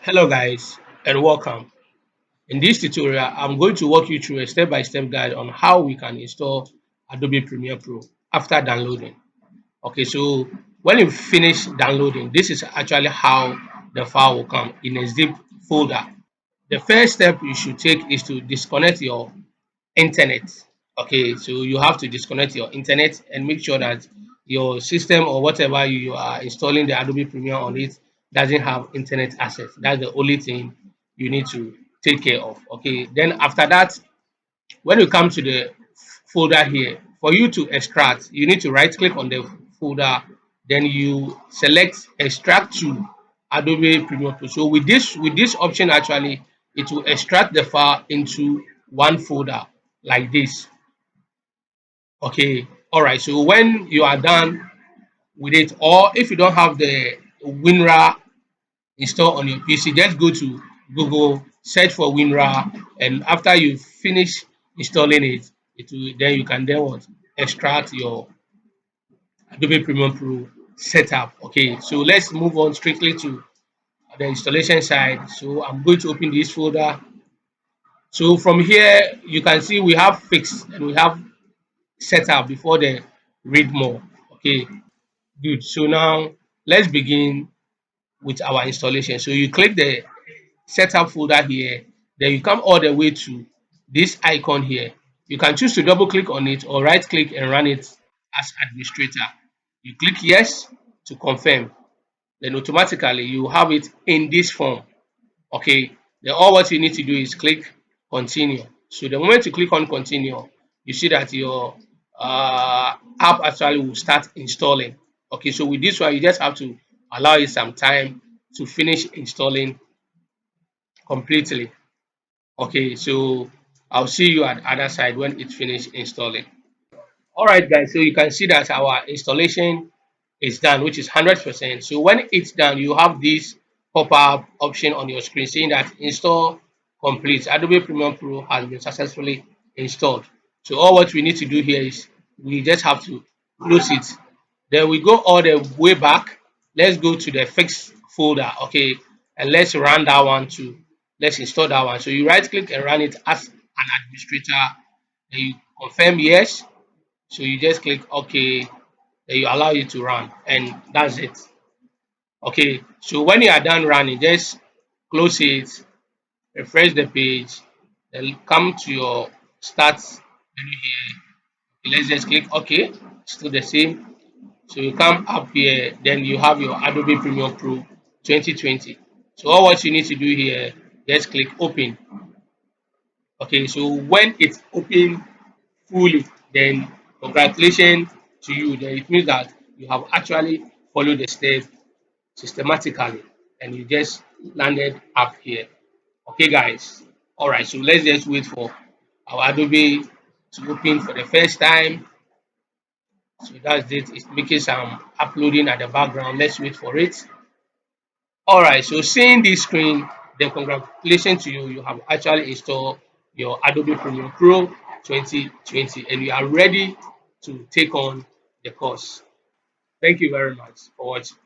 Hello guys and welcome. In this tutorial, I'm going to walk you through a step-by-step guide on how we can install Adobe Premiere Pro after downloading. Okay, so when you finish downloading, this is actually how the file will come in a zip folder. The first step you should take is to disconnect your internet. Okay, so you have to disconnect your internet and make sure that your system or whatever you are installing the Adobe Premiere on it doesn't have internet access. That's the only thing you need to take care of. Okay, then after that, when you come to the folder here, for you to extract, you need to right click on the folder, then you select extract to Adobe Premiere Pro. So with this option, actually it will extract the file into one folder like this. Okay, all right. So when you are done with it, or if you don't have the WinRAR installed on your PC, just go to Google, search for WinRAR, and after you finish installing it, then you can then what extract your Adobe Premiere Pro setup. Okay, so let's move on strictly to the installation side. So I'm going to open this folder. So from here, you can see we have fixed and we have setup before the read more. Okay, good. So now let's begin with our installation. So you click the setup folder here, then you come all the way to this icon here. You can choose to double click on it or right click and run it as administrator. You click yes to confirm, then automatically you have it in this form. Okay, then all what you need to do is click continue. So the moment you click on continue, you see that your app actually will start installing. Okay, so with this one, you just have to allow it some time to finish installing completely. Okay, so I'll see you at the other side when it finishes installing. All right, guys, so you can see that our installation is done, which is 100%. So when it's done, you have this pop-up option on your screen saying that install complete. Adobe Premiere Pro has been successfully installed. So all what we need to do here is we just have to close it. Then we go all the way back. Let's go to the fixed folder, okay, and let's run that one too. Let's install that one. So you right click and run it as an administrator. Then you confirm yes. So you just click OK, then you allow it to run, and that's it. Okay, so when you are done running, just close it, refresh the page, then come to your start menu here. Let's just click OK, still the same. So you come up here, then you have your Adobe Premiere Pro 2020. So all what you need to do here, just click open. Okay, so when it's open fully, then congratulations to you. Then it means that you have actually followed the step systematically and you just landed up here. Okay, guys. All right, so let's just wait for our Adobe to open for the first time. So that's it. It's making some uploading at the background. Let's wait for it. All right, so seeing this screen, then congratulations to you. You have actually installed your Adobe Premiere Pro 2020 and you are ready to take on the course. Thank you very much for watching.